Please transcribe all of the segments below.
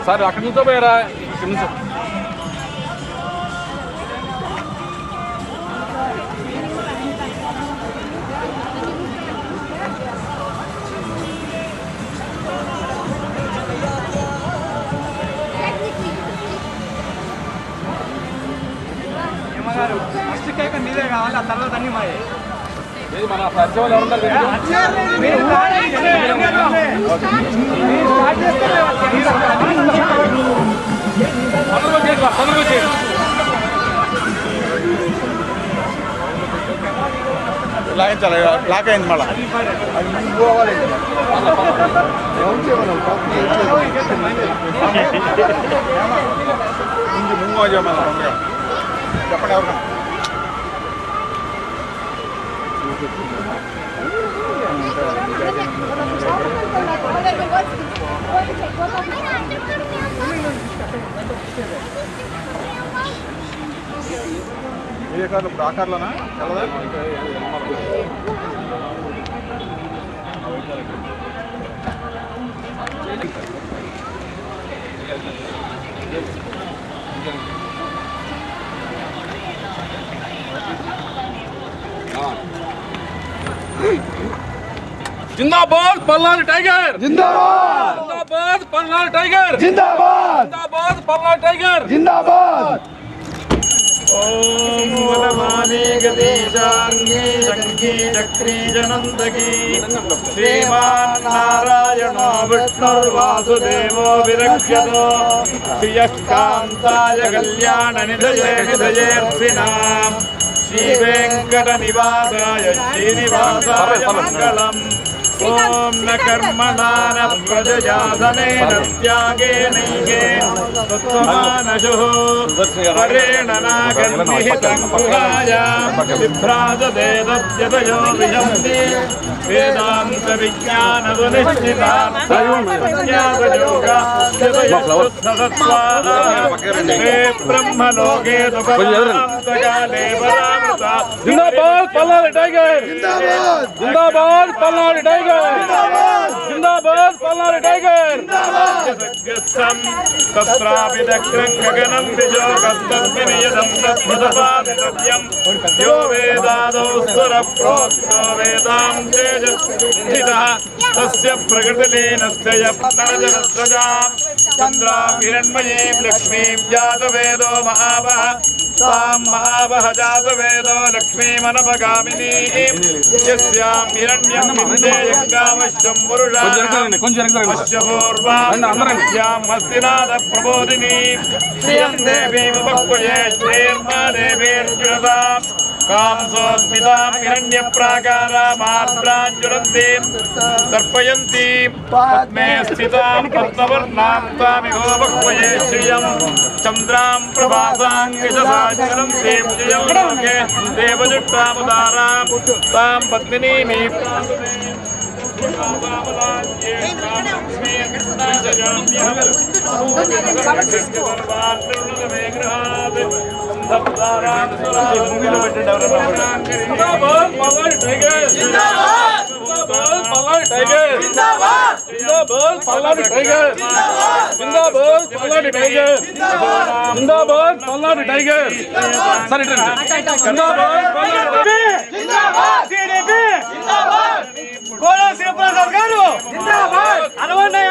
Sir అక్కడి నుంచో పోయారా? ఇక్కడి నుంచో ఫస్ట్ కేక్ మీదే కావాలి, ఆ తర్వాత అన్ని మాయే. మన పరిచయం ఎవరున్నారు? లాగించాలి, లాక్ అయింది మళ్ళీ చెప్పండి ఎవరికన్నా. ఏ కార్లు ఇప్పుడు ఆ కార్లోనా जिंदाबाद पल्लारी टाइगर, जिंदाबाद जिंदाबाद पल्लारी टाइगर, जिंदाबाद जिंदाबाद पल्लारी टाइगर, जिंदाबाद। ओम वरमाने गदेशांगे शंखे चक्रे जनंदकी श्रीमान नारायणो विष्णुर्वासुदेवो विरक्ष्यतो श्रियकांताय कल्याण निधये निधयेऽर्थिनाम् श्री वेंकट निवासाय श्रीनिवासाय मंगलम्। ओम न कर्मणा न प्रजया धनेन त्यागेनैके तत्त्वमानशुः वरेण नागर्निहितं गुहायां विभ्राजते तद्यतयो विशन्ति ब्रह्मलोके जिंदाबाद पल्लारी टाइगर, जिंदाबाद पल्लारी टाइगर, जिंदाबाद पल्लारी टाइगर। तत्रापि दग्धं गगनं विजोगं तद्विनियतं तद्भुतपादितव्यं यो वेदादौ स्वरप्रोक्तो वेदां तेजस्विनः तस्य प्रकृतिलीनस्य यत्नरजनस्रजां चन्द्रां हिरण्मयीं लक्ष्मीं जातवेदो महावः तां महावः जातवेदो लक्ष्मीमनपगामिनीं यस्यां हिरण्यं विन्देयङ्गामश्चं पुरुषाणाम् अश्वपूर्वां हस्तिनाथप्रबोधिनीं श्रियं देवीमुपक्वये श्रीर्मा देवीर्जुषताम् कांसोत्मितां हिरण्यप्राकारामार्द्रां ज्वलन्तीं तर्पयन्तीं पद्मे स्थितां पद्मवर्णां तामिहोपक्वये श्रियं चन्द्रां प्रभासाङ्गजसा ज्वलन्तीं जयं लोके देवजुष्टामुदारां तां पद्मिनीमीं जिंदाबाद पल्लारी टाइगर, जिंदाबाद पल्लारी टाइगर, जिंदाबाद पल्लारी टाइगर, जिंदाबाद पल्लारी टाइगर, जिंदाबाद पल्लारी टाइगर। सर जिंदाबाद पल्लारी जिंदाबाद टीडीपी जिंदाबाद కోలా శివప్రసాద్ గారు జిందాబాద్ అరవండి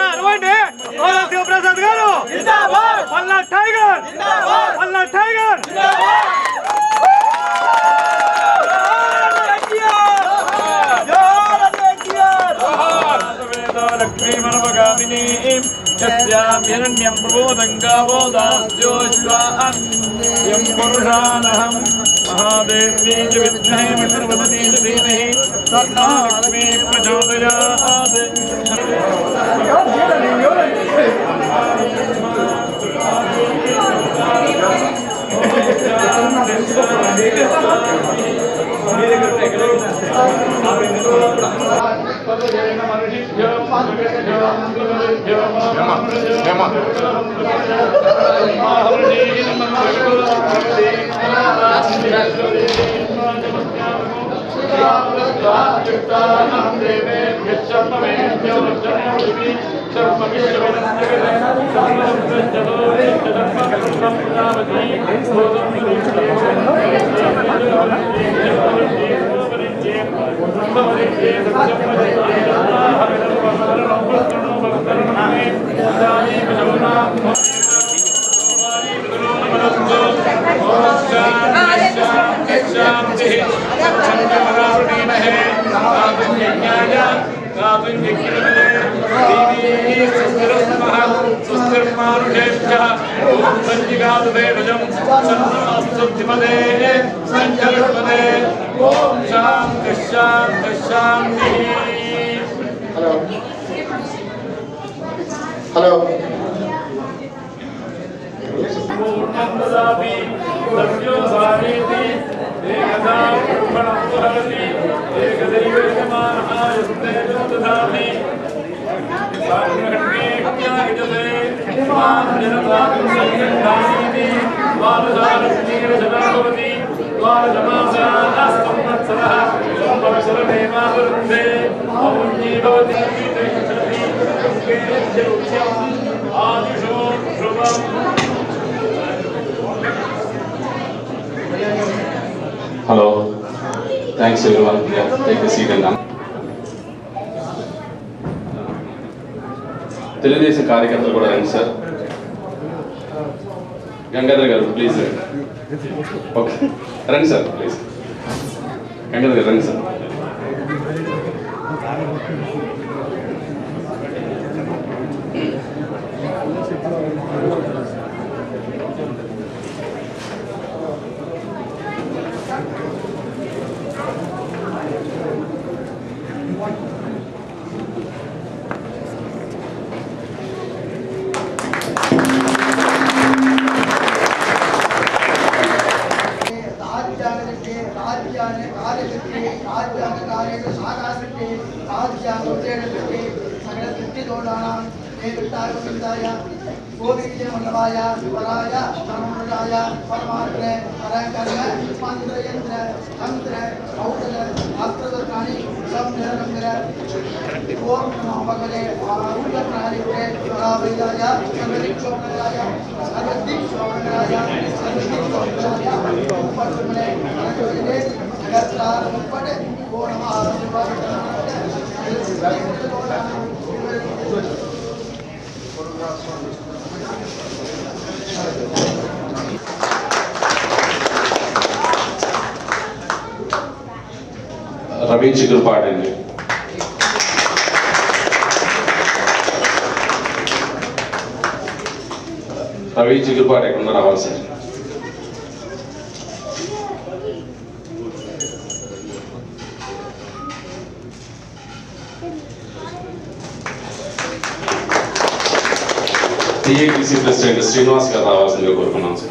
కోలా శివప్రసాద్ గారు జిందాబాద్ పల్లా టైగర్ జిందాబాద్ పల్లా టైగర్ జిందాబాద్ लक्ष्मीमनपगामिनीं यस्यां हिरण्यं प्रबोधं गावो दास्योश्वान् यं पुरुषानहं महादेवी च विद्महे वज्रवदने च धीमहि तन्नो लक्ष्मी प्रचोदयात्। Hello. Hello. Thanks everyone. Yeah, take a seat and come. Telugu Desam కార్యకర్తలు కూడా రండి సార్. గంగాధర్ గారు ప్లీజ్ ఓకే రండి సార్ ప్లీజ్. గంగాధర్ గారు రండి సార్. రవి చిగురుపాటి అండి. రవి చిగురుపాటి ఎక్కడ రావాలి సార్. టీఏటీసీ ప్రెసిడెంట్ శ్రీనివాస్ గారు రావాల్సిందిగా కోరుకున్నాం సార్.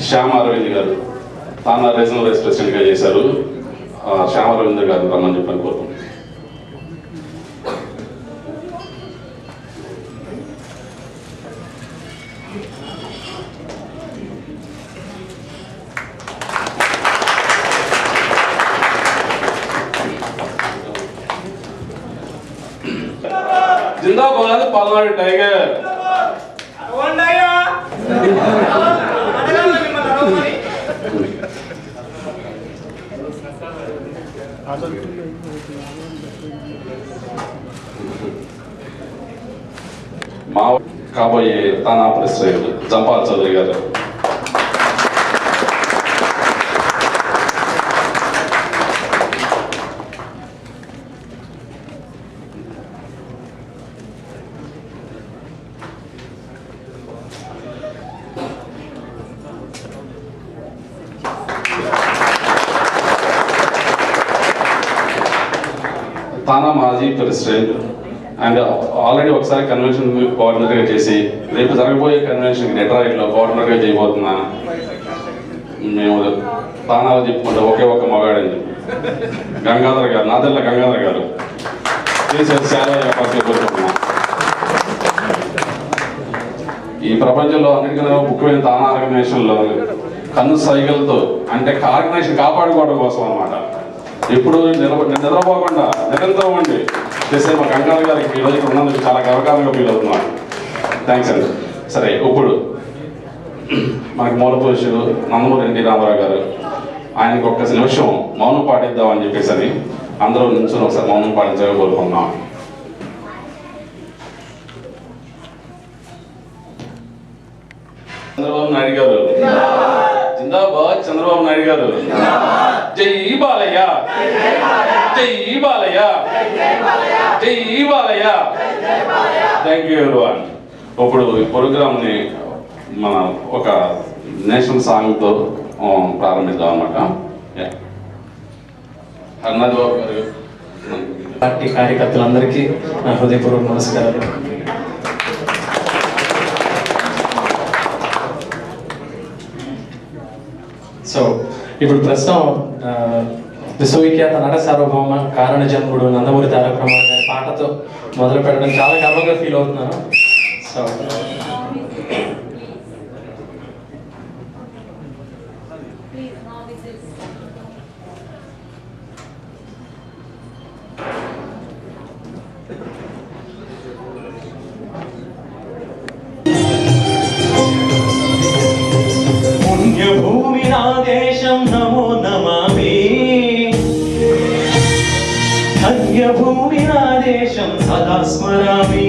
శ్యామ అరవింద్ గారు తానా రీజనల్ వైస్ ప్రెసిడెంట్గా చేశారు. శ్యామ అరవింద్ గారు రమ్మని చెప్పని కోరుకుంటున్నాను. జిందాబాద్ పల్నాడు టైగర్. మా కాబోయే తానా ప్రెసిడెంట్ జంపాల్ చౌదరి గారు. తానా మాజీ ప్రెసిడెంట్ అండ్ ఆల్రెడీ ఒకసారి కన్వెన్షన్ కోఆర్డినేటర్గా చేసి రేపు జరగబోయే కన్వెన్షన్కి డెట్రాయిట్లో కోఆర్డినేటర్గా చేయబోతున్నా. మేము తానాలో చెప్పుకుంటే ఒకే ఒక మగాడని చెప్పి గంగాధర్ గారు, నాదెల్ల గంగాధర్ గారు చాలా కోరుకుంటున్నాం. ఈ ప్రపంచంలో అన్నిటికన్నా ముఖ్యమైన తానా ఆర్గనైజేషన్లో కన్ను సైకిల్తో అంటే ఆర్గనైజేషన్ కాపాడుకోవడం కోసం అనమాట. ఎప్పుడు నిద్రపోకుండా నిరంతరం ఉండి చేసే మా గంగాధర్ గారికి ఈరోజు ఇక్కడ ఉన్నందుకు చాలా గర్వకారంగా ఫీల్ అవుతున్నాను. థ్యాంక్స్ అండి. సరే, ఇప్పుడు మనకి మూల పురుషుడు నందమూరి ఎన్టీ రామారావు గారు, ఆయనకు ఒక్క నిమిషం మౌనం పాటిద్దామని చెప్పేసి అందరూ నిల్చొని ఒకసారి మౌనం పాటించాలని కోరుకుంటున్నాం. చంద్రబాబు నాయుడు గారు జిందాబాద్. చంద్రబాబు నాయుడు గారు జై బాలయ్య, జై బాలయ్య, జై బాలయ్య. Thank you everyone. ఇప్పుడు ఈ ప్రోగ్రామ్ని మన ఒక నేషనల్ సాంగ్తో ప్రారంభిద్దాం అన్నమాట. హర్నాథ్ బాబు గారు, పార్టీ కార్యకర్తలందరికీ నా హృదయపూర్వక నమస్కారాలు. సో ఇప్పుడు ప్రస్తుతం విశ్వవిఖ్యాత నట సార్వభౌమ కారణ జన్ముడు నందమూరి తారక రామారావు గారి పాటతో మొదలు పెట్టడం చాలా గర్వంగా ఫీల్ అవుతున్నాను. సో పుణ్యభూమి నా దేశం నమో నమామి, ధన్యభూమి నా దేశం సదా స్మరామి.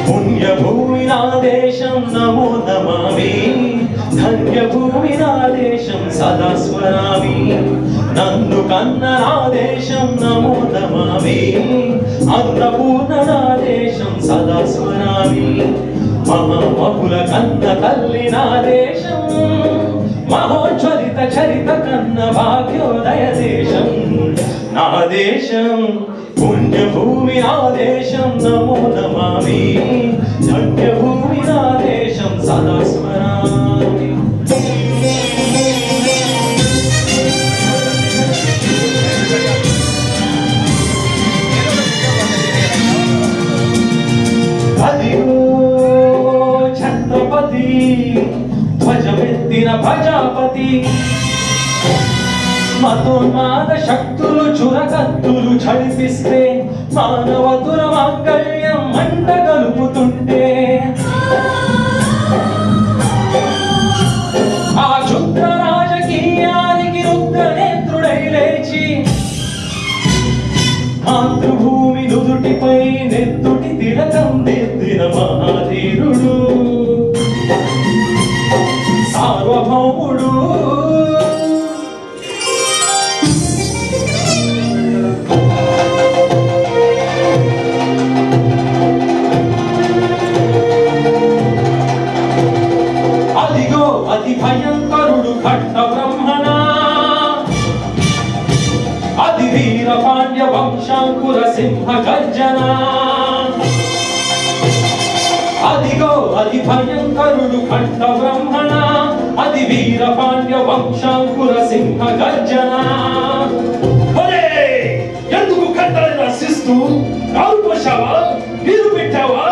పుణ్యభూమి నా దేశం నమో నమామి, ధన్యభూమి నా దేశం సదా స్మరామి. నన్ను కన్న నా దేశం నమో నమామి, అన్నపూర్ణ నా దేశం సదా స్మరామి. మహామహుల కన్న తల్లి నా దేశం, మహోజ్వలిత చరిత కన్న భాగ్యోదయ దేశం నా దేశం. పుణ్యభూమి నా దేశం నమో నమామి, ధన్యభూమి నా దేశం సదా స్మరామి. అదిగో ఛత్రపతి ధ్వజమెత్తిన ప్రజాపతి, మతోన్మాద శక్తులు చురకత్తులు ఝడిపిస్తే మానవతుల మాంగళ్యం మంట గలుపుతుంటే, ఆ క్షుద్ర రాజకీయానికి రుద్రనేత్రుడై లేచి మాతృభూమి నుదుటిపై నెత్తుటి తిలకం దిద్దిన మహాధీరుడు సార్వభౌముడు. అదిగో అతి భయంకరుడు ఖడ్గ బ్రహ్మణ, అతి వీర పాండ్య వంశాంకుర సింహ గర్జన. అదిగో అతి భయంకరుడు ఖడ్గ బ్రహ్మణ, అతి వీర పాండ్య వంశాంకుర సింహ గర్జన. ఎందుకు ఖడ్గని రక్షిస్తూ రావు పోసావా, నీరు పెట్టావా,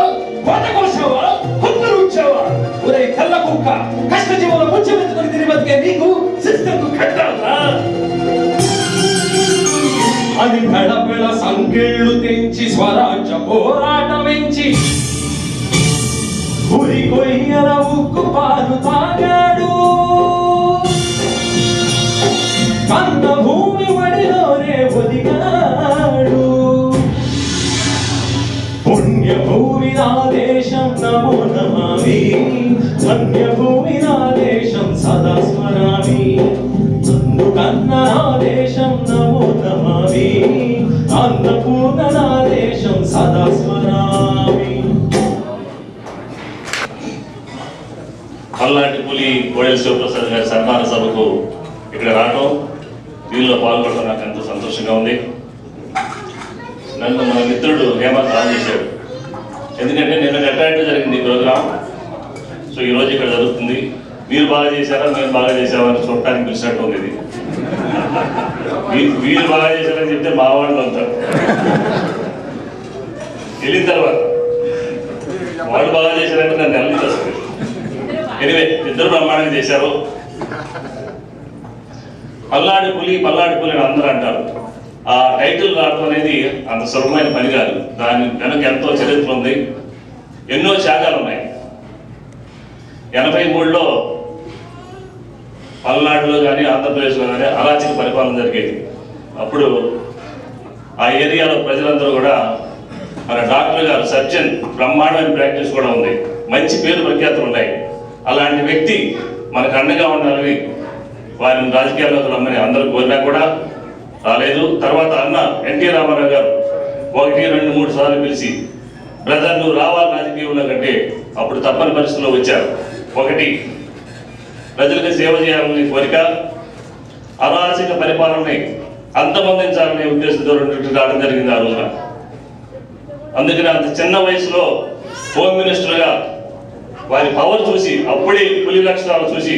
కోట కోసావా, హొక్కలు ఉంచావా? ఒరే తెల్ల కుక్క, కష్టజీవుల ముచ్చమెత్తుకుని తిరిగి బతికే నీకు సిస్టంకు ఖడ్గాలా అని పెడపెడ సంకెళ్ళు తెంచి స్వరాజ్య పోరాటమించి ఉరి కొయ్యల ఉక్కు పాలు తాగాడు. కన్న భూమి వడిలోనే ఒదిగాడు. పుణ్యభూమి నా దేశం నమో నమామి, ధన్యభూమి నా దేశం సదా స్మరామి. అందుకన్న నా దేశం నమో నమామి, అన్నపూర్ణ నా దేశం సదా స్మరామి. పల్లాటి పులి కోడెల శివప్రసాద్ గారి సన్మాన సభకు ఇక్కడ రావడం దీనిలో పాల్గొనడం నాకు ఎంతో సంతోషంగా ఉంది. నన్ను మన మిత్రుడు హేమంత్ ఆన్ చేశాడు. ఎందుకంటే నిన్న అట్రాక్టివ్ జరిగింది ఈ ప్రోగ్రామ్. సో ఈరోజు ఇక్కడ జరుగుతుంది. మీరు బాగా చేశారా మేము బాగా చేసామని చూడటానికి పిలిచినట్టు ఉంది. ఇది వీళ్ళు బాగా చేశారని చెప్తే మా వాళ్ళు అంటారు. వెళ్ళిన తర్వాత వాళ్ళు బాగా చేశారంటే నన్ను వెళ్ళింది. ఎనివే ఇద్దరు బ్రహ్మాండంగా చేశారు. పల్నాడు పులి అని అందరూ అంటారు. ఆ టైటిల్ రావడం అనేది అంత సులభమైన పని కాదు. దాని వెనక ఎంతో చరిత్ర ఉంది, ఎన్నో త్యాగాలు ఉన్నాయి. 83లో పల్నాడులో కానీ ఆంధ్రప్రదేశ్లో కానీ అరాచక పరిపాలన జరిగేది. అప్పుడు ఆ ఏరియాలో ప్రజలందరూ కూడా మన డాక్టర్ గారు సర్జన్ బ్రహ్మాండమైన ప్రాక్టీస్ కూడా ఉంది, మంచి పేరు ప్రఖ్యాతులు ఉన్నాయి. అలాంటి వ్యక్తి మనకు అండగా ఉండాలని వారిని రాజకీయాల్లోకి రమ్మని అందరూ కోరినా కూడా రాలేదు. తర్వాత అన్న ఎన్టీ రామారావు గారు 1, 2, 3 సార్లు పిలిచి బ్రదర్ నువ్వు రావాలి రాజకీయంలో కంటే అప్పుడు తప్పని పరిస్థితుల్లో వచ్చారు. ఒకటి ప్రజలకు సేవ చేయాలనే కోరిక, అరాచక పరిపాలనని అంతమొందించాలనే ఉద్దేశంతో రావడం జరిగింది ఆ రోజున. అందుకని అంత చిన్న వయసులో హోమ్ మినిస్టర్గా వారి పవర్ చూసి, అప్పుడే పులి లక్షణాలు చూసి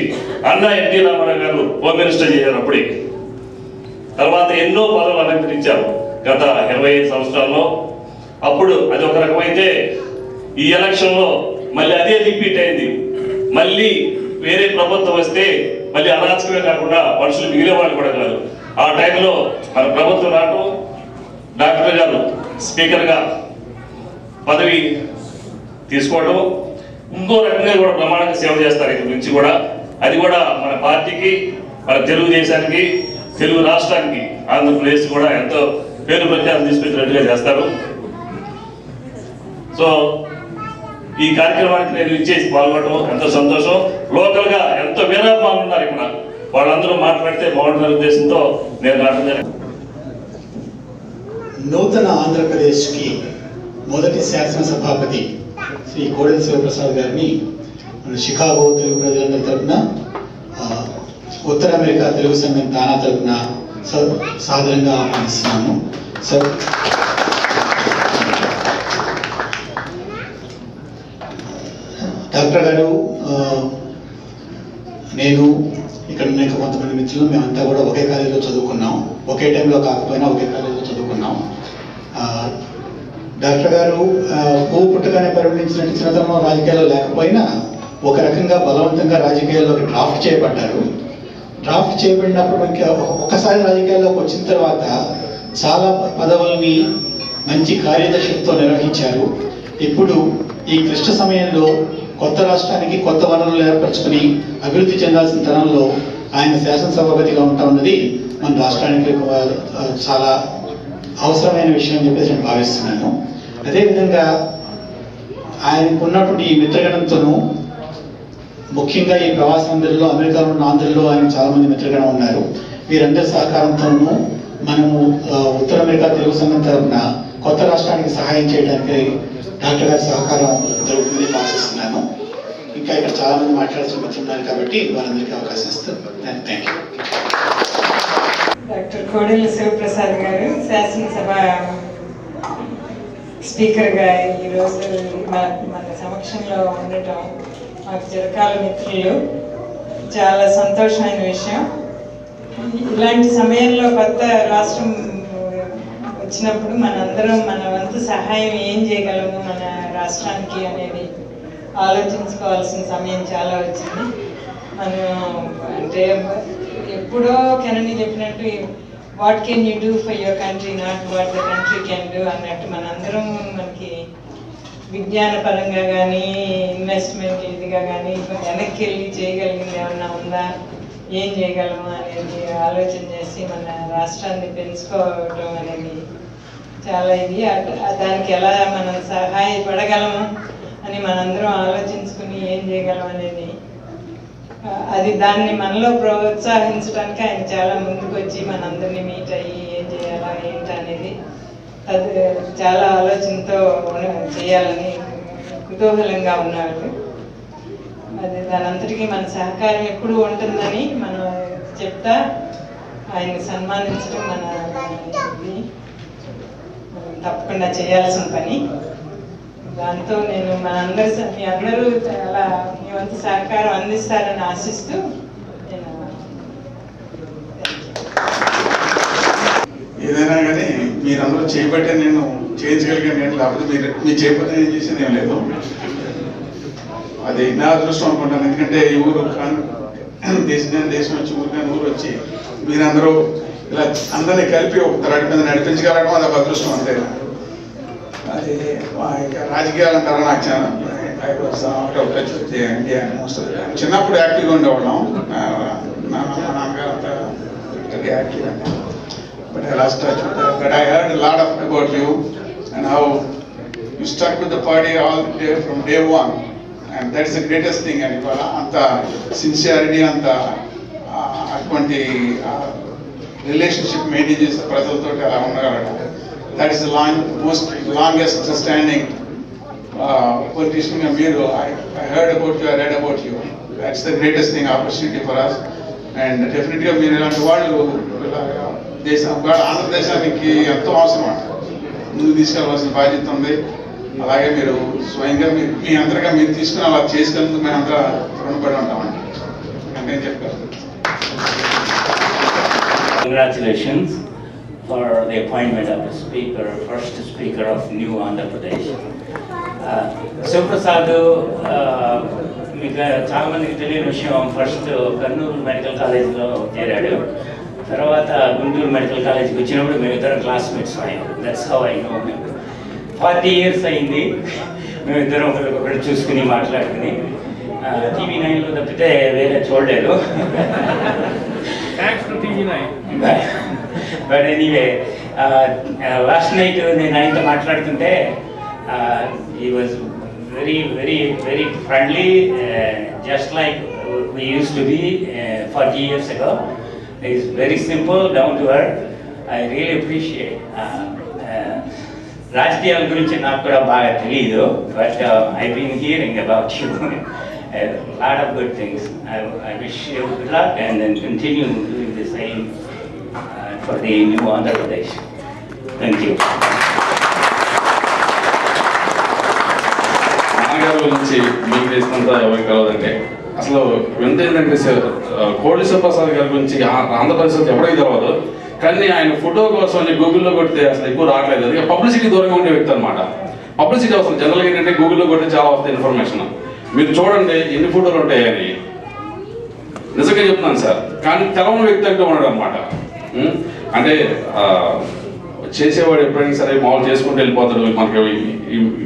అన్న ఎన్టీ రామారావు గారు హోమ్ మినిస్టర్ చేశారు. అప్పుడే తర్వాత ఎన్నో పదవులు అలంకరించారు గత 25 సంవత్సరాల్లో. అప్పుడు అది ఒక రకమైతే ఈ ఎలక్షన్లో మళ్ళీ అదే రిపీట్ అయింది. మళ్ళీ వేరే ప్రభుత్వం వస్తే మళ్ళీ అరాచకమే కాకుండా మనుషులు మిగిలేవాళ్ళు కూడా కాదు. ఆ టైంలో మన ప్రభుత్వం రావటం, డాక్టర్ గారు స్పీకర్గా పదవి తీసుకోవడం, ఇంకో రకంగా కూడా ప్రమాణంగా సేవ చేస్తారు ఇక్కడ నుంచి కూడా. అది కూడా మన పార్టీకి, మన తెలుగుదేశానికి, తెలుగు రాష్ట్రానికి, ఆంధ్రప్రదేశ్ కూడా ఎంతో పేరు ప్రఖ్యాతం తీసుకొచ్చినట్టుగా చేస్తారు. సో ఈ కార్యక్రమానికి నేను ఇచ్చేసి పాల్గొనడం ఎంతో సంతోషం. లోకల్ గా ఎంతో వీరాభిమానులు ఉన్నారు ఇక్కడ, వాళ్ళందరూ మాట్లాడితే బాగుంటున్న ఉద్దేశంతో నేను రావడం జరిగింది. నూతన ఆంధ్రప్రదేశ్కి మొదటి శాసనసభాపతి శ్రీ కోడెల శివప్రసాద్ గారిని మన షికాగో తెలుగు ప్రజలందరి తరఫున, ఉత్తర అమెరికా తెలుగు సంఘం తానా తరఫున సాదరంగా ఆహ్వానిస్తున్నాము. సార్, డాక్టర్ గారు, నేను ఇక్కడ ఉన్న కొంతమంది మిత్రులు మేమంతా కూడా ఒకే కాలేజీలో చదువుకున్నాం. ఒకే టైంలో కాకపోయినా ఒకే కాలేజీలో చదువుకున్నాం. డాక్టర్ గారు పువ్వు పుట్టగానే పరిగణించినట్టు చిన్నతనంలో రాజకీయాల్లో లేకపోయినా ఒక రకంగా బలవంతంగా రాజకీయాల్లోకి డ్రాఫ్ట్ చేయబడ్డారు. డ్రాఫ్ట్ చేయబడినప్పుడు మనకి ఒక్కసారి రాజకీయాల్లోకి వచ్చిన తర్వాత చాలా పదవుల్ని మంచి కార్యదర్శితో నిర్వహించారు. ఇప్పుడు ఈ క్లిష్ట సమయంలో కొత్త రాష్ట్రానికి కొత్త వనరులు ఏర్పరచుకుని అభివృద్ధి చెందాల్సిన తరంలో ఆయన శాసనసభాపతిగా ఉంటా ఉన్నది మన రాష్ట్రానికి చాలా అవసరమైన విషయం అని చెప్పేసి నేను భావిస్తున్నాను. అదేవిధంగా ఆయనకు ఉన్నటువంటి ఈ మిత్రగణంతోనూ, ముఖ్యంగా ఈ ప్రవాసాంధ్రుల్లో, అమెరికాలో ఉన్న ఆంధ్రుల్లో ఆయన చాలామంది మిత్రగణం ఉన్నారు. వీరందరి సహకారంతోనూ మనము ఉత్తర అమెరికా తెలుగు సంఘం తరఫున కొత్త రాష్ట్రానికి సహాయం చేయడానికి డాక్టర్ గారి సహకారం దొరుకుతుంది ఆశిస్తున్నాను. ఇంకా ఇక్కడ చాలా మంది మాట్లాడాల్సిన మిత్రున్నారు కాబట్టి వారందరికీ అవకాశం ఇస్తాను. Thank you. Doctor Kodela Sivaprasad గారు శాసనసభ స్పీకర్గా ఈరోజు మన సమక్షంలో ఉండటం మాకు చిరకాల మిత్రులు, చాలా సంతోషమైన విషయం. ఇలాంటి సమయంలో కొత్త రాష్ట్రం వచ్చినప్పుడు మనందరం మన వంతు సహాయం ఏం చేయగలము మన రాష్ట్రానికి అనేది ఆలోచించుకోవాల్సిన సమయం చాలా వచ్చింది. మనం అంటే ఎప్పుడో కెనడీ చెప్పినట్టు what can you do for your country, not what the country can do అన్నట్టు మనందరం మనకి విజ్ఞాన పరంగా కానీ ఇన్వెస్ట్మెంట్ ఇదిగా కానీ వెనక్కి వెళ్ళి చేయగలిగింది ఏమన్నా ఉందా, ఏం చేయగలము అనేది ఆలోచన చేసి మన రాష్ట్రాన్ని పెంచుకోవడం అనేది చాలా ఇది. దానికి ఎలా మనం సహాయపడగలము అని మనందరం ఆలోచించుకుని ఏం చేయగలం అనేది అది దాన్ని మనలో ప్రోత్సహించడానికి ఆయన చాలా ముందుకు వచ్చి మనందరినీ మీట్ అయ్యి ఏం చేయాలా ఏంటి అనేది అది చాలా ఆలోచనతో చేయాలని కుతూహలంగా ఉన్నారు. అది దానంతటికీ మన సహకారం ఎప్పుడు ఉంటుందని మనం చెప్తా ఆయన్ని సన్మానించడం మన ఇది తప్పకుండా చేయాల్సిన పని. దాంతో నేను మీ అందరూ చాలా మీ వంతు సహకారం అందిస్తారని ఆశిస్తూ నేను ఏదైనా కానీ మీరందరూ చేయబట్టే నేను చేయించగలిగాను కానీ లేకపోతే మీరు చేయబట్టే నేను చేసేది ఏం లేదు. అది నా అదృష్టం అనుకుంటాను. ఎందుకంటే ఈ ఊరు దేశం వచ్చి ఊరు వచ్చి మీరందరూ ఇలా అందరినీ కలిపి ఒక త్రాటి మీద నడిపించగలగడం అది ఒక అదృష్టం అంతే. అది రాజకీయాలు అంటారా నాకు చాలా చిన్నప్పుడు యాక్టివ్గా ఉండేవాళ్ళం. మా నాన్నగారు అంతా యాక్టివ్ అంటే but I last touch but I heard lot of about you and how you stuck with the party all day from day one and that is the greatest thing. And ఇవాళ అంత sincerity అంత అటువంటి relationship maintain చేసే ప్రజలతో అలా ఉండగలడం that is the longest standing politician గా మీరు. I heard about you, I read about you. That's the greatest thing opportunity for us. And డెఫినెట్గా మీరు ఇలాంటి వాళ్ళు ఆంధ్రదేశానికి ఎంతో అవసరం అంట. ముందుకు తీసుకెళ్ళవలసిన బాధ్యత ఉంది. అలాగే మీరు స్వయంగా మీ అందరిగా మీరు తీసుకుని అలా చేసుకెళ్ళినందుకు మేము అంతా రుణపడి ఉంటామండి. నేను చెప్పాను. Congratulations for the appointment of the speaker, first speaker of New Andhra Pradesh. Shivaprasad, మీకు చాలా మందికి తెలియని విషయం, ఫస్ట్ కర్నూలు మెడికల్ కాలేజ్లో చేరాడు. తర్వాత గుంటూరు మెడికల్ కాలేజ్కి వచ్చినప్పుడు మేమిద్దరం క్లాస్మేట్స్ అయ్యాం. దట్స్ హౌ ఐ నో మేము. 40 years అయింది మేమిద్దరం ఒకరికొకరు చూసుకుని మాట్లాడుకుని. టీవీ 9లో తప్పితే వేరే చూడలేదు. బట్ ఎనీవే లాస్ట్ నైట్ నేను ఆయనతో మాట్లాడుతుంటే he was very very very friendly, just like we used to be 40 years ago. He's very simple, down to earth. I really appreciate. రాజకీయాల గురించి నాకు కూడా బాగా తెలియదు, but I been hearing about you a lot of good things. I wish you good luck and then continue doing the same for the New Andhra Pradesh. Thank you. నాన్నగారి గురించి మీకు తెలిసినంత ఎవరికి కలవదంటే అసలు వింత ఏంటంటే కోడి శివప్రసాద్ గారి గురించి ఆంధ్రప్రదేశ్ ఎవరికి తెలియదు. కానీ ఆయన ఫోటో కోసం గూగుల్లో కొడితే అసలు ఎక్కువ రావట్లేదు. అది పబ్లిసిటీ దూరంగా ఉండే వ్యక్తి అనమాట. పబ్లిసిటీ అవసరం జనరల్గా ఏంటంటే గూగుల్లో కొడితే చాలా వస్తాయి ఇన్ఫర్మేషన్. మీరు చూడండి ఎన్ని ఫోటోలు ఉంటాయని. నిజంగా చెప్తున్నాను సార్. కానీ తెలవని వ్యక్తి అంటూ ఉన్నాడు అనమాట. అంటే చేసేవాడు ఎప్పుడైనా సరే మామూలు చేసుకుంటూ వెళ్ళిపోతాడు. మనకి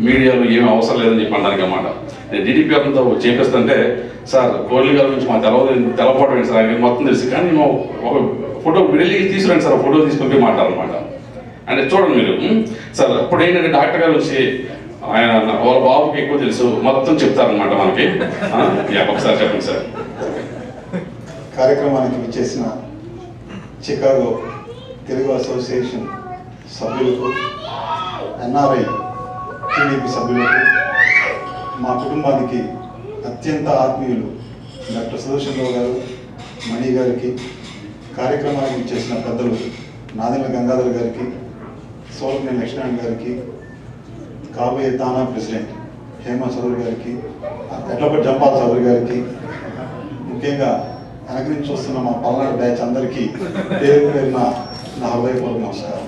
మీడియాలో ఏమీ అవసరం లేదని చెప్పి అనడానికి అన్నమాట. నేను డిటిపి అతనితో చేపిస్తుంటే సార్ కోహ్లీ గారి గురించి మాకు తెలవకపోవడం సార్ ఆయన మొత్తం తెలుసు, కానీ మేము ఒక ఫోటో వెళ్ళి తీసుకురండి సార్, ఫోటో తీసుకొని మాట్లాడాలన్నమాట. అంటే చూడండి మీరు సార్. ఇప్పుడు ఏంటంటే డాక్టర్ గారు వచ్చి ఆయన వాళ్ళ బాబుకి ఎక్కువ తెలుసు, మొత్తం చెప్తారనమాట మనకి. ఒకసారి చెప్పండి సార్. కార్యక్రమానికి విచ్చేసిన చికాగో తెలుగు అసోసియేషన్ సభ్యులకు, ఎన్ఆర్ఐ టీడీపీ సభ్యులకు, మా కుటుంబానికి అత్యంత ఆత్మీయులు డాక్టర్ సుదర్శన్ గారు, మణి గారికి, కార్యక్రమానికి విచ్చేసిన పెద్దలు నాదెండ్ల గంగాధర్ గారికి, సోలమనేని లక్ష్మణ్ గారికి, కాబోయే తానా ప్రెసిడెంట్ హేమ చౌదరి గారికి, ఎడ్లపట్టి జంపాల్ చౌదరి గారికి, ముఖ్యంగా వెనక నుంచి చూస్తున్న మా పల్నాడు బ్యాచ్ అందరికీ పేరు పేరున నా హృదయపూర్వక నమస్కారం.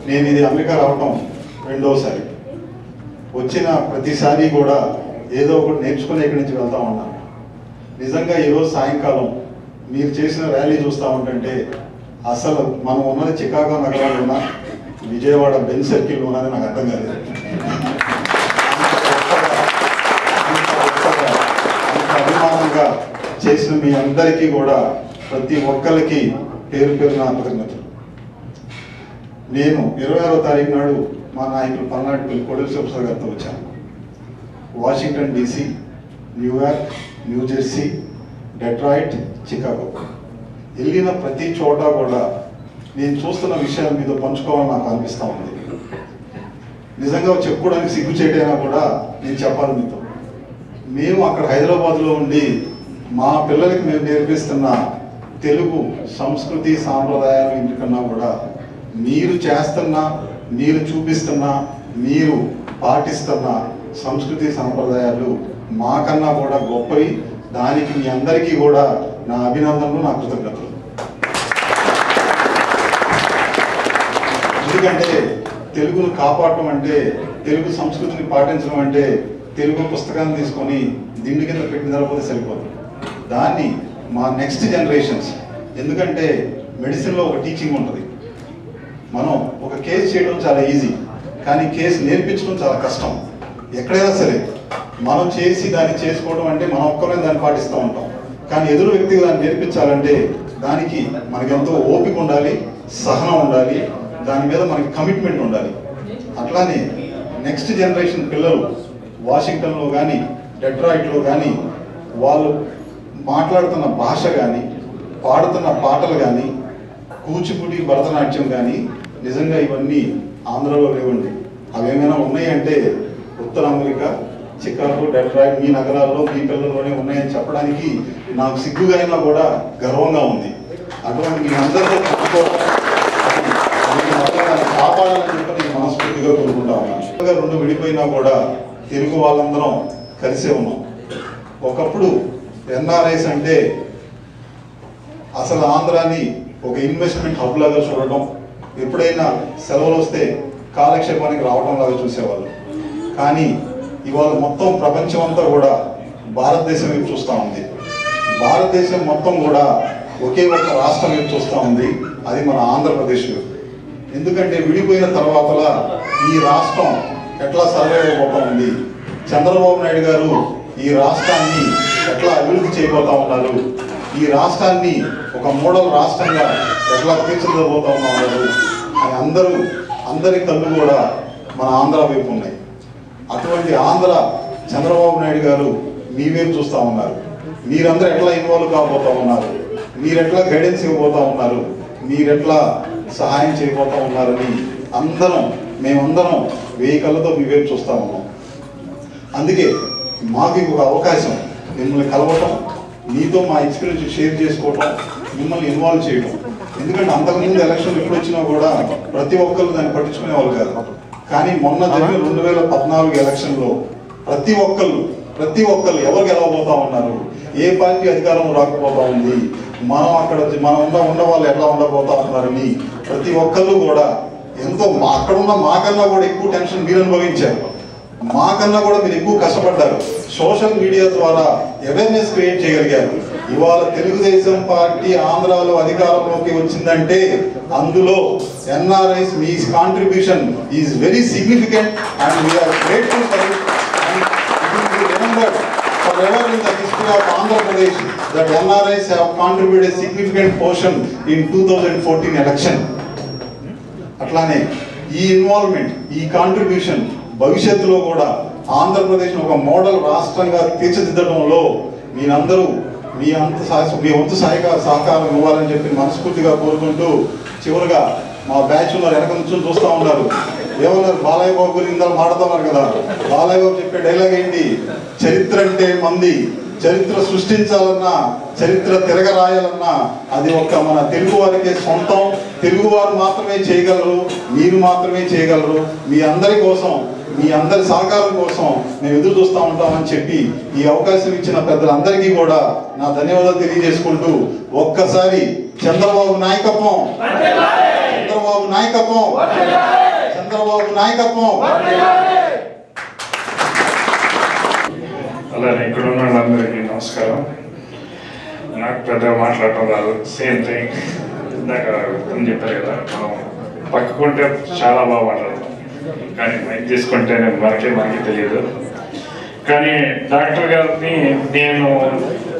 నేను ఇది అమెరికా రావటం రెండోసారి. వచ్చిన ప్రతిసారి కూడా ఏదో ఒకటి నేర్చుకుని ఇక్కడి నుంచి వెళ్తా ఉన్నాను. నిజంగా ఈరోజు సాయంకాలం మీరు చేసిన ర్యాలీ చూస్తూ ఉంటుంటే అసలు మనం ఉన్నది చికాగో నగరంలో ఉన్న విజయవాడ బెంజ్ సర్కిల్ ఉన్నది నాకు అర్థం కాలేదు. అంత అభిమానంగా చేసిన మీ అందరికీ కూడా ప్రతి ఒక్కరికి పేరు పేరున కృతజ్ఞతలు. నేను 26వ తారీఖు నాడు మా నాయకులు పల్నాడు కోడి శివప్రసాద్ గారితో వచ్చాను. Washington DC, New York, New Jersey, Detroit, Chicago వెళ్ళిన ప్రతి చోట కూడా నేను చూస్తున్న విషయాల మీద పంచుకోవాలని నాకు అనిపిస్తూ ఉంది. నిజంగా చెప్పుకోవడానికి సిగ్గు చేయటైనా కూడా నేను చెప్పాలి మీతో. మేము అక్కడ హైదరాబాద్లో ఉండి మా పిల్లలకి మేము నేర్పిస్తున్న తెలుగు సంస్కృతి సాంప్రదాయాలు ఇంటికన్నా కూడా మీరు చేస్తున్న, మీరు చూపిస్తున్న, మీరు పాటిస్తున్న సంస్కృతి సాంప్రదాయాలు మాకన్నా కూడా గొప్పవి. దానికి మీ అందరికీ కూడా నా అభినందనలు, నా కృతజ్ఞతలు. ఎందుకంటే తెలుగును కాపాడటం అంటే, తెలుగు సంస్కృతిని పాటించడం అంటే తెలుగు పుస్తకాన్ని తీసుకొని దిండు కింద పెట్టిన తర్వాత సరిపోతుంది. దాన్ని మా నెక్స్ట్ జనరేషన్స్, ఎందుకంటే మెడిసిన్లో ఒక టీచింగ్ ఉంటుంది. మనం ఒక కేసు చేయడం చాలా ఈజీ, కానీ కేసు నేర్పించడం చాలా కష్టం. ఎక్కడైనా సరే మనం చేసి దాన్ని చేసుకోవడం అంటే మనం ఒక్కరే దాన్ని పాటిస్తూ ఉంటాం. కానీ ఎదురు వ్యక్తికి దాన్ని నేర్పించాలంటే దానికి మనకి ఎంతో ఓపిక ఉండాలి, సహనం ఉండాలి, దాని మీద మనకి కమిట్మెంట్ ఉండాలి. అట్లానే నెక్స్ట్ జనరేషన్ పిల్లలు వాషింగ్టన్లో కానీ డెట్రాయిట్లో కానీ వాళ్ళు మాట్లాడుతున్న భాష కానీ పాడుతున్న పాటలు కానీ కూచిపూడి భరతనాట్యం కానీ నిజంగా ఇవన్నీ ఆంధ్రలో లేవండి. అవేమైనా ఉన్నాయంటే ఉత్తర అమెరికా, చికాగో, డెట్రాయిట్ మీ నగరాల్లో మీ పిల్లల్లోనే ఉన్నాయని చెప్పడానికి నాకు సిగ్గుగా అయినా కూడా గర్వంగా ఉంది. అటువంటి మీ అందరితో కాపాడాలని చెప్పి నేను మనస్ఫూర్తిగా కోరుకుంటా ఉన్నాను. రెండు విడిపోయినా కూడా తెలుగు వాళ్ళందరం కలిసే ఉన్నాం. ఒకప్పుడు ఎన్ఆర్ఐస్ అంటే అసలు ఆంధ్రాని ఒక ఇన్వెస్ట్మెంట్ హబ్ లాగా చూడటం, ఎప్పుడైనా సెలవులు వస్తే కాలక్షేపానికి రావడం లాగా చూసేవాళ్ళు. కానీ ఇవాళ మొత్తం ప్రపంచం అంతా కూడా భారతదేశం వైపు చూస్తూ ఉంది. భారతదేశం మొత్తం కూడా ఒకే ఒక రాష్ట్రం వైపు చూస్తూ ఉంది, అది మన ఆంధ్రప్రదేశ్. ఎందుకంటే విడిపోయిన తర్వాత ఈ రాష్ట్రం ఎట్లా సర్వే అయిపోతా ఉంది, చంద్రబాబు నాయుడు గారు ఈ రాష్ట్రాన్ని ఎట్లా అభివృద్ధి చేయబోతా ఉన్నారు, ఈ రాష్ట్రాన్ని ఒక మోడల్ రాష్ట్రంగా ఎట్లా తీర్చిదిద్దబోతా ఉన్నారు అని అందరి కళ్ళు కూడా మన ఆంధ్ర వైపు ఉన్నాయి. అటువంటి ఆంధ్ర చంద్రబాబు నాయుడు గారు మీ వైపు చూస్తూ ఉన్నారు. మీరందరూ ఎట్లా ఇన్వాల్వ్ కాబోతా ఉన్నారు, మీరెట్లా గైడెన్స్ ఇవ్వబోతా ఉన్నారు, మీరెట్లా సహాయం చేయబోతా ఉన్నారని మేమందరం 1000 కళ్ళతో మీ వైపు చూస్తూ ఉన్నాం. అందుకే మాకు ఒక అవకాశం మిమ్మల్ని కలవటం, మీతో మా ఎక్స్పీరియన్స్ షేర్ చేసుకోవటం, మిమ్మల్ని ఇన్వాల్వ్ చేయడం. ఎందుకంటే అంతకుముందు ఎలక్షన్ ఎప్పుడు వచ్చినా కూడా ప్రతి ఒక్కరు దాన్ని పట్టించుకునేవాళ్ళు కాదు. కానీ మొన్న జరిగిన 2014 ఎలక్షన్లో ప్రతి ఒక్కరు ఎవరు గెలవబోతా ఉన్నారు, ఏ పార్టీ అధికారం రాకపోతా ఉంది, మనం ఉన్న వాళ్ళు ఎట్లా ఉండబోతా ఉన్నారని ప్రతి ఒక్కరు కూడా ఎంతో అక్కడున్న మాకన్నా కూడా ఎక్కువ టెన్షన్ మీరు అనుభవించారు, మాకన్నా కూడా మీరు ఎక్కువ కష్టపడ్డారు. సోషల్ మీడియా ద్వారా అవేర్నెస్ క్రియేట్ చేయగలిగారు. ఇవాళ తెలుగుదేశం పార్టీ ఆంధ్రాలో అధికారంలోకి వచ్చిందంటే అందులో ఎన్ఆర్ఐస్ మీ contribution is very significant and we are grateful for it. Remembered forever in the history of Andhra Pradesh that NRIs have contributed a significant portion in 2014 election. అట్లానే ఈ ఇన్వాల్వ్మెంట్, ఈ కాంట్రిబ్యూషన్ భవిష్యత్తులో కూడా ఆంధ్రప్రదేశ్ ఒక మోడల్ రాష్ట్రంగా తీర్చిదిద్దడంలో మీరందరూ మీ వంతు సహకారం ఇవ్వాలని చెప్పి మనస్ఫూర్తిగా కోరుకుంటూ, చివరిగా మా బ్యాచ్ ఉన్నారు వెనక నుంచి చూస్తూ ఉన్నారు, ఏమన్నారు బాలయ్య బాబు గురించి మాట్లాడుతున్నారు కదా. బాలయ్య బాబు చెప్పే డైలాగ్ ఏంటి, చరిత్ర అంటే మంది, చరిత్ర సృష్టించాలన్నా, చరిత్ర తిరగరాయాలన్నా అది ఒక్క మన తెలుగు వారికే సొంతం, తెలుగు వారు మాత్రమే చేయగలరు, మీరు మాత్రమే చేయగలరు. మీ అందరి కోసం, మీ అందరి సహకారం కోసం మేము ఎదురు చూస్తూ ఉంటామని చెప్పి ఈ అవకాశం ఇచ్చిన పెద్దలందరికీ కూడా నా ధన్యవాదాలు తెలియజేసుకుంటూ, ఒక్కసారి చంద్రబాబు నాయకత్వం, చంద్రబాబు నాయకత్వం, చంద్రబాబు నాయకత్వం. అలానే ఇక్కడ ఉన్న వాళ్ళందరికీ నమస్కారం. నాకు పెద్దగా మాట్లాడటం రాదు, సేమ్ థింగ్ ఇందాక చెప్పారు కదా, మనం పక్కకుంటే చాలా బాగా మాట్లాడతాం, కానీ మైక్ తీసుకుంటే మనకి తెలియదు. కానీ డాక్టర్ గారిని నేను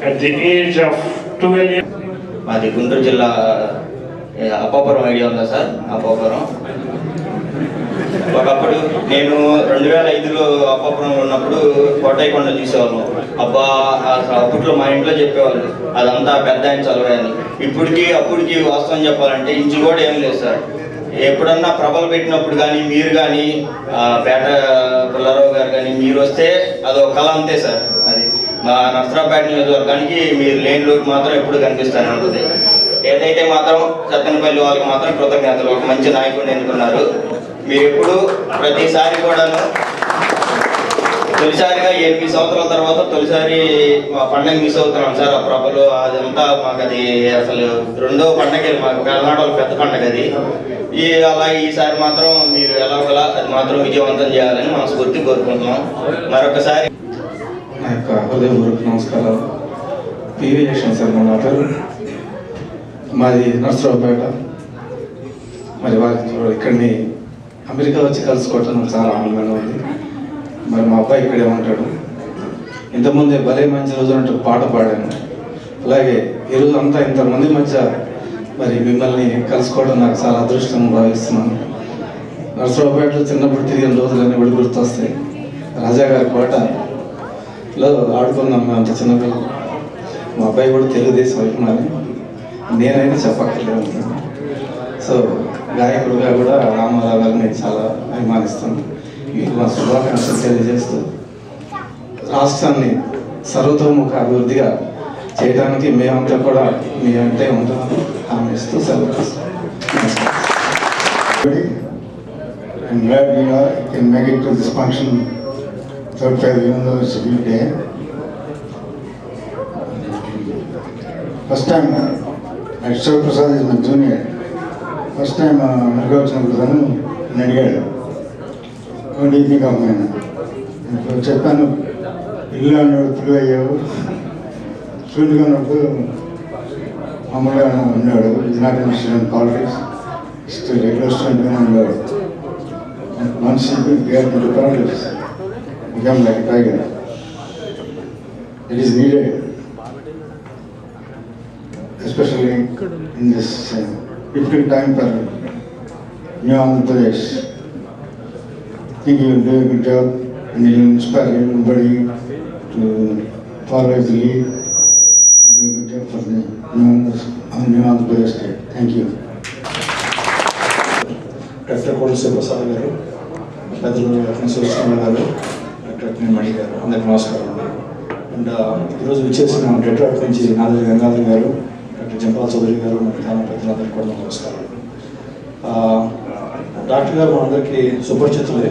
at the age of 12 years, మాది గుంటూరు జిల్లా అప్పాపురం ఐడియా ఉందా సార్? అప్పాపురం ఒకప్పుడు నేను 2005లో అప్పాపురంలో ఉన్నప్పుడు కోటయ్యకొండ చూసేవాళ్ళం. అబ్బా అప్పట్లో మా ఇంట్లో చెప్పేవాళ్ళు అదంతా పెద్ద ఆయన చదువు అని. అప్పటికి వాస్తవం చెప్పాలంటే ఇంచు కూడా ఏం లేదు సార్. ఎప్పుడన్నా ప్రభలు పెట్టినప్పుడు కానీ మీరు కానీ పేట పుల్లారావు గారు కానీ మీరు వస్తే అదొక కళ అంతే సార్. అది మా నర్సరావుపేట నియోజకవర్గానికి మీరు లేని లోటు మాత్రం ఎప్పుడు కనిపిస్తూనే ఉంటుంది. ఏదైతే మాత్రం సత్తెనపల్లి వాళ్ళకి మాత్రం కృతజ్ఞతలు, ఒక మంచి నాయకుడిని ఎన్నుకున్నారు. మీరు ఎప్పుడు ప్రతిసారి కూడాను తొలిసారిగా 8 సంవత్సరాల తర్వాత తొలిసారి మా పండగ మిస్ అవుతున్నాం సార్. ఆ ప్రభలు అదంతా మాకు అది అసలు రెండో పండగ, మాకు కర్ణాటక పెద్ద పండగ అది. అలాగే ఈసారి మాత్రం మీరు ఎలాగోలా అది మాత్రం విజయవంతం చేయాలని మనస్ఫూర్తి కోరుకుంటున్నాం. మరొకసారి నా యొక్క హృదయపూర్వక నమస్కారాలు. పివి జక్షన్ సార్ నా పేరు, మాది నర్సరావుపేట. మరి వారికి ఇక్కడిని అమెరికా వచ్చి కలుసుకోవటం నాకు చాలా ఆనందంగా ఉంది. మరి మా అబ్బాయి ఇక్కడే ఉంటాడు. ఇంతకుముందే భలే మంచి రోజు అంటూ పాట పాడాను. అలాగే ఈరోజు అంతా ఇంతమంది మధ్య మరి మిమ్మల్ని కలుసుకోవడం నాకు చాలా అదృష్టం భావిస్తున్నాను. నర్సరావుపేటలో చిన్నప్పుడు తిరిగిన రోజులన్నీ కూడా గుర్తొస్తాయి. రాజాగారి కోటలో ఆడుకున్నాం మేము అంత చిన్నపిల్లలు. మా అబ్బాయి కూడా తెలుగుదేశం వైపునని నేనైనా చెప్పక్కర్లేదు. సో గాయకుడుగా కూడా రామారావు గారిని నేను చాలా అభిమానిస్తాను. మీకు మా శుభాకాంక్షలు తెలియజేస్తూ రాష్ట్రాన్ని సర్వతోముఖ అభివృద్ధిగా చేయడానికి మేమంతా కూడా మీ అంటే ఉంటామని హామీ ఇస్తూ సెలవు తీసుకుంటాం. I'm glad we can make it to this function without fail, even though it's a big day. First time, Shiv Prasad is my junior. First time America వచ్చినప్పుడు తను నన్ను అడిగాడు, what do you think of me? ఇప్పుడు చెప్పాను, ఇల్లు అన్నాడు, పిల్లు అయ్యావు. స్టూడెంట్గా ఉన్నప్పుడు మామూలుగా ఉన్నాడు. ఇది not interested in politics, regular స్టూడెంట్గానే ఉన్నాడు. Once he get into politics, become like a tiger. It is needed, especially in this difficult time for New Andhra Pradesh. I think you will do a good job and you will inspire everybody to follow the lead. Do a good job for the New Andhra Pradesh state. Thank you. Doctor Kotashri Prasad garu, పెద్దలు సూర్యస్వామి గారు, doctor మణి గారు, అందరికీ నమస్కారం అండి. And ఈరోజు వచ్చేసిన డెట్రాట్ నుంచి నాదరి గంగాధర్ గారు, డాక్టర్ జంపాల్ చౌదరి గారు, మరి చాలా పెద్దలందరికీ కూడా నమస్కారం. డాక్టర్ గారు మనందరికీ సుపరిచితులే.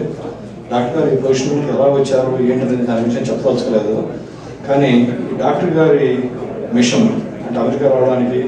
డాక్టర్ గారు ఈ పొజిషన్కి ఎలా వచ్చారు ఏంటనేది దాని గురించి నేను చెప్పదలుచుకోలేదు. కానీ డాక్టర్ గారి మిషన్ అంటే అమెరికా రావడానికి